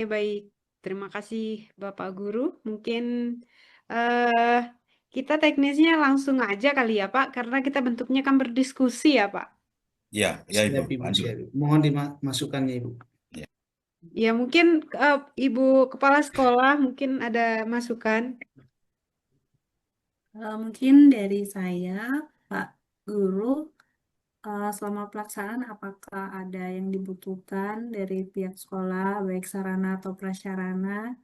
Baik, terima kasih Bapak Guru. Mungkin eh kita teknisnya langsung aja kali ya Pak, karena kita bentuknya kan berdiskusi ya Pak. Ya, ya Ibu, Siap Ibu, lanjut. siap. Mohon dimasukkannya Ibu. Ya. Ya mungkin Ibu Kepala Sekolah mungkin ada masukan. Mungkin dari saya, Pak Guru, selama pelaksanaan apakah ada yang dibutuhkan dari pihak sekolah, baik sarana atau prasarana,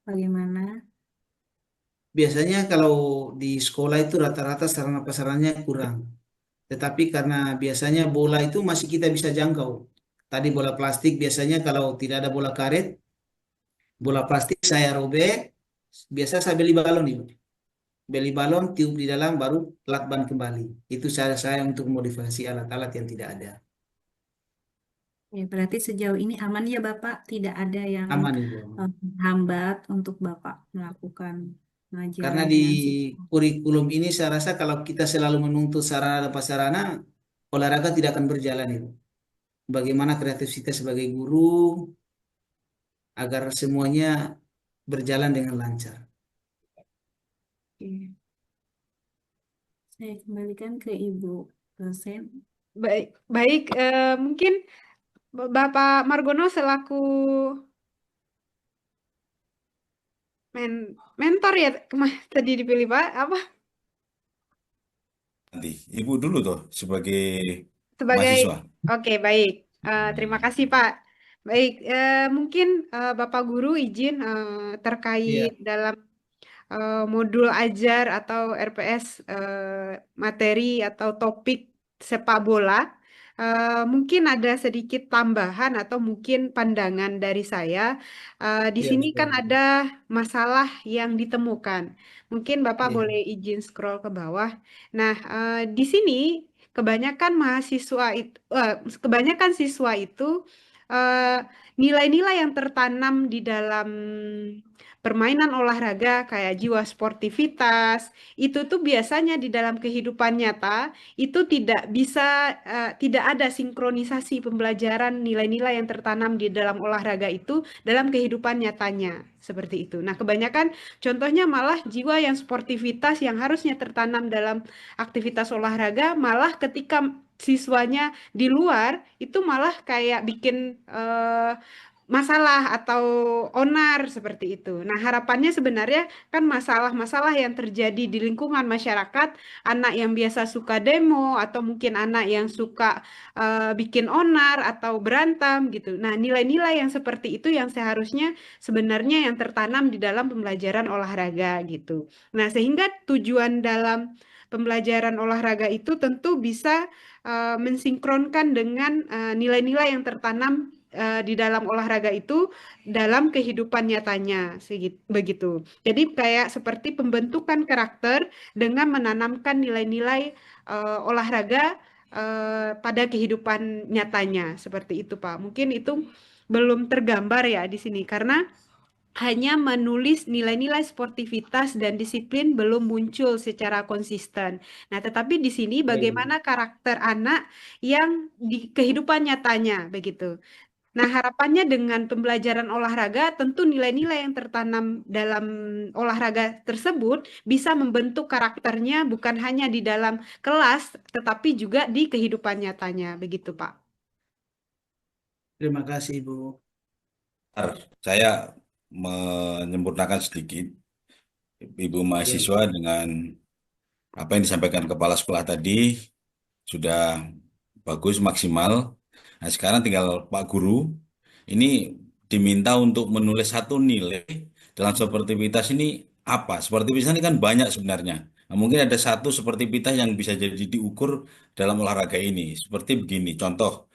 bagaimana? Biasanya kalau di sekolah itu rata-rata sarana prasarannya kurang. Tetapi karena biasanya bola itu masih kita bisa jangkau. Tadi bola plastik biasanya kalau tidak ada bola karet, bola plastik saya robek, biasa saya beli balon Ibu. Beli balon, tiup di dalam, baru lakban kembali. Itu cara saya untuk modifikasi alat-alat yang tidak ada. Ya, berarti sejauh ini aman ya Bapak, tidak ada yang Aman Ibu. hambat untuk Bapak melakukan Karena pengajaran di dengan siswa. kurikulum ini saya rasa kalau kita selalu menuntut sarana dan prasarana, olahraga tidak akan berjalan Ibu. Bagaimana kreativitas sebagai guru agar semuanya berjalan dengan lancar. Oke. Saya kembalikan ke Ibu dosen. Baik, baik mungkin Bapak Margono selaku mentor ya tadi dipilih Pak apa Nanti Ibu dulu tuh sebagai sebagai mahasiswa. oke baik. Terima kasih Pak. Baik, mungkin Bapak Guru izin terkait Iya, dalam modul ajar atau RPS materi atau topik sepak bola. Mungkin ada sedikit tambahan atau mungkin pandangan dari saya. Di iya sini kan betul. ada masalah yang ditemukan. Mungkin Bapak Iya, boleh izin scroll ke bawah. Nah, di sini kebanyakan kebanyakan siswa itu eh, nilai-nilai yang tertanam di dalam permainan olahraga kayak jiwa sportivitas itu tuh biasanya di dalam kehidupan nyata itu tidak ada sinkronisasi pembelajaran nilai-nilai yang tertanam di dalam olahraga itu dalam kehidupan nyatanya seperti itu. Nah, kebanyakan contohnya malah jiwa yang sportivitas yang harusnya tertanam dalam aktivitas olahraga malah ketika siswanya di luar itu malah kayak bikin masalah atau onar seperti itu. Nah, harapannya sebenarnya kan masalah-masalah yang terjadi di lingkungan masyarakat, anak yang biasa suka demo atau mungkin anak yang suka bikin onar atau berantem gitu. Nah, nilai-nilai yang seperti itu yang seharusnya sebenarnya yang tertanam di dalam pembelajaran olahraga gitu. Nah, sehingga tujuan dalam pembelajaran olahraga itu tentu bisa mensinkronkan dengan nilai-nilai yang tertanam di dalam olahraga itu dalam kehidupan nyatanya begitu. Jadi kayak seperti pembentukan karakter dengan menanamkan nilai-nilai olahraga pada kehidupan nyatanya seperti itu Pak. Mungkin itu belum tergambar ya di sini karena hanya menulis nilai-nilai sportivitas dan disiplin belum muncul secara konsisten. Nah, tetapi di sini baik. bagaimana karakter anak yang di kehidupan nyatanya begitu. Nah, harapannya dengan pembelajaran olahraga, tentu nilai-nilai yang tertanam dalam olahraga tersebut bisa membentuk karakternya bukan hanya di dalam kelas, tetapi juga di kehidupan nyatanya. Begitu, Pak. Terima kasih Ibu. Bentar, saya menyempurnakan sedikit Ibu Iya, mahasiswa dengan apa yang disampaikan kepala sekolah tadi sudah bagus maksimal. Nah, sekarang tinggal Pak Guru ini diminta untuk menulis satu nilai dalam sportivitas ini apa? Sportivitas ini kan banyak sebenarnya. Nah, mungkin ada satu sportivitas yang bisa jadi diukur dalam olahraga ini. Seperti begini, contoh,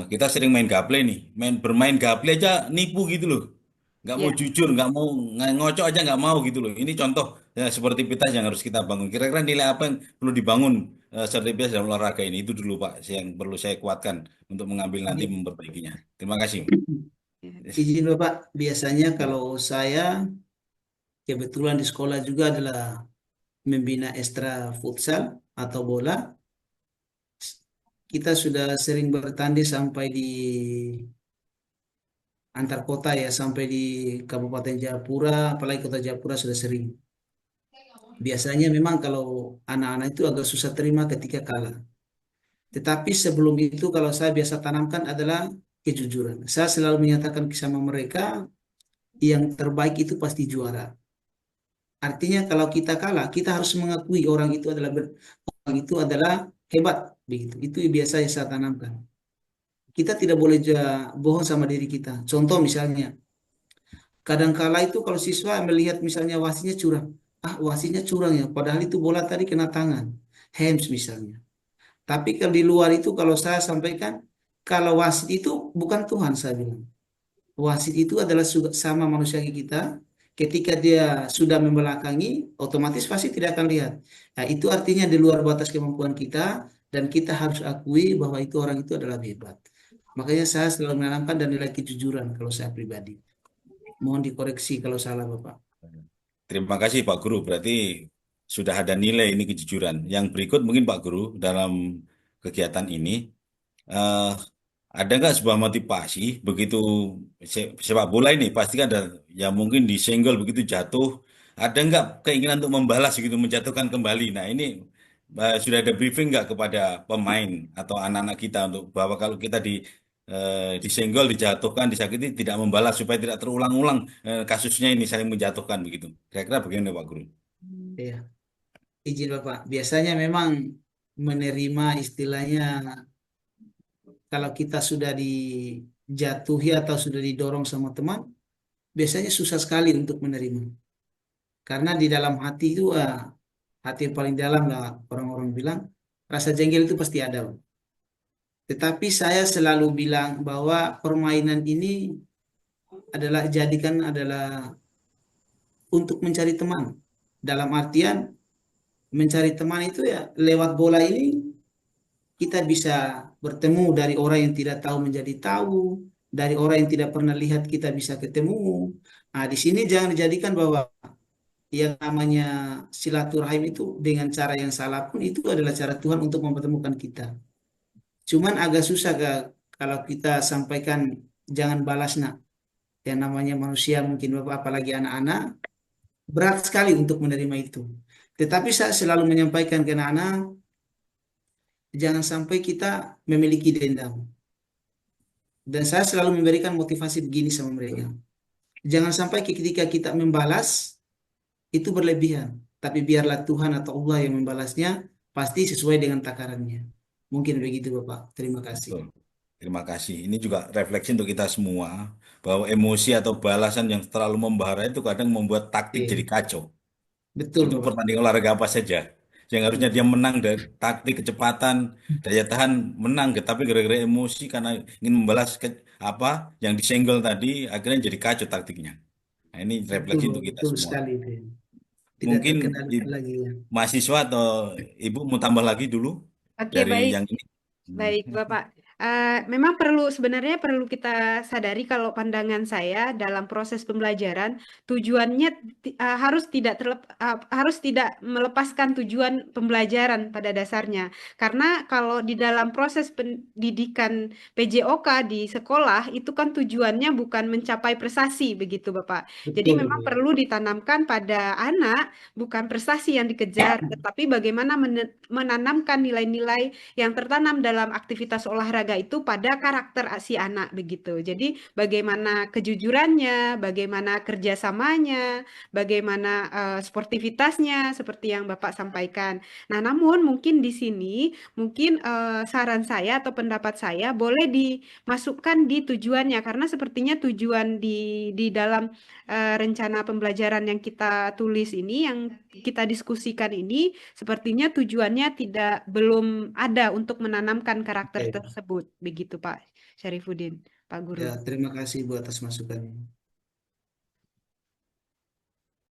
kita sering main gaple nih, bermain gaple aja nipu gitu loh. Nggak mau Ya. jujur, nggak mau ngocok aja nggak mau gitu loh. Ini contoh ya, sportivitas yang harus kita bangun. Kira-kira nilai apa yang perlu dibangun sportivitas dalam olahraga ini? Itu dulu Pak, yang perlu saya kuatkan untuk mengambil nanti Ini memperbaikinya. Terima kasih. izin Bapak, biasanya kalau saya kebetulan di sekolah juga adalah membina ekstra futsal atau bola. Kita sudah sering bertanding sampai di antar kota ya sampai di Kabupaten Jayapura, apalagi kota Jayapura sudah sering. Biasanya memang kalau anak-anak itu agak susah terima ketika kalah. Tetapi sebelum itu kalau saya biasa tanamkan adalah kejujuran. Saya selalu menyatakan sama mereka yang terbaik itu pasti juara. Artinya kalau kita kalah, kita harus mengakui orang itu adalah hebat begitu. Itu biasa yang saya tanamkan. Kita tidak boleh bohong sama diri kita. Contoh misalnya, kadang kala itu kalau siswa melihat misalnya wasitnya curang, wasitnya curang ya, padahal itu bola tadi kena tangan, hands misalnya. Tapi kalau di luar itu kalau saya sampaikan, kalau wasit itu bukan Tuhan saya bilang. Wasit itu adalah sama manusia kayak kita. Ketika dia sudah membelakangi, otomatis pasti tidak akan lihat. Nah, itu artinya di luar batas kemampuan kita dan kita harus akui bahwa itu orang itu adalah hebat. Makanya saya selalu menanamkan dan nilai kejujuran kalau saya pribadi. Mohon dikoreksi kalau salah, Bapak. Terima kasih Pak Guru, berarti sudah ada nilai ini kejujuran. Yang berikut mungkin Pak Guru dalam kegiatan ini eh, ada nggak sebuah motivasi begitu sepak bola ini pasti kan ada ya mungkin disenggol begitu jatuh, ada nggak keinginan untuk membalas gitu menjatuhkan kembali. Nah ini sudah ada briefing nggak kepada pemain atau anak-anak kita untuk bahwa kalau kita disenggol, dijatuhkan, disakiti tidak membalas supaya tidak terulang-ulang kasusnya ini saling menjatuhkan begitu. Kira-kira bagaimana Pak Guru? Ya, izin Bapak. Biasanya memang menerima istilahnya kalau kita sudah dijatuhi atau sudah didorong sama teman, biasanya susah sekali untuk menerima. Karena di dalam hati itu, hati yang paling dalam lah orang-orang bilang, rasa jengkel itu pasti ada. Tetapi saya selalu bilang bahwa permainan ini adalah untuk mencari teman. Dalam artian mencari teman itu ya lewat bola ini kita bisa bertemu dari orang yang tidak tahu menjadi tahu, dari orang yang tidak pernah lihat kita bisa ketemu. Nah, di sini jangan dijadikan bahwa yang namanya silaturahim itu dengan cara yang salah pun itu adalah cara Tuhan untuk mempertemukan kita. Cuman agak susah kalau kita sampaikan jangan balas nak. Yang namanya manusia mungkin Bapak apalagi anak-anak berat sekali untuk menerima itu. Tetapi saya selalu menyampaikan ke anak-anak jangan sampai kita memiliki dendam. Dan saya selalu memberikan motivasi begini sama mereka. Jangan sampai ketika kita membalas itu berlebihan. Tapi biarlah Tuhan atau Allah yang membalasnya pasti sesuai dengan takarannya. Mungkin begitu Bapak. Terima kasih. Betul. Terima kasih. Ini juga refleksi untuk kita semua bahwa emosi atau balasan yang terlalu membara itu kadang membuat taktik jadi Oke. kacau. Betul Untuk Bapak. pertandingan olahraga apa saja. Yang harusnya dia menang dari taktik, kecepatan, daya tahan menang, tapi gara-gara emosi karena ingin membalas apa yang disenggol tadi, akhirnya jadi kacau taktiknya. Nah, ini refleksi untuk kita Betul semua. sekali itu. Tidak Mungkin terkendalikan lagi ya. mahasiswa atau ibu mau tambah lagi dulu Oke, dari baik. yang ini. Baik, Bapak. Memang sebenarnya perlu kita sadari kalau pandangan saya dalam proses pembelajaran tujuannya harus tidak melepaskan tujuan pembelajaran pada dasarnya. Karena kalau di dalam proses pendidikan PJOK di sekolah itu kan tujuannya bukan mencapai prestasi begitu, Bapak. Jadi Betul memang Ibu. perlu ditanamkan pada anak bukan prestasi yang dikejar, tetapi bagaimana menanamkan nilai-nilai yang tertanam dalam aktivitas olahraga itu pada karakter si anak begitu. Jadi bagaimana kejujurannya, bagaimana kerjasamanya, bagaimana sportivitasnya seperti yang Bapak sampaikan. Nah, namun mungkin di sini mungkin saran saya atau pendapat saya boleh dimasukkan di tujuannya karena sepertinya tujuan di dalam rencana pembelajaran yang kita tulis ini, yang kita diskusikan ini, sepertinya tujuannya belum ada untuk menanamkan karakter Baik. tersebut. Begitu Pak Syarifuddin, Pak Guru. Ya, terima kasih Bu atas masukannya.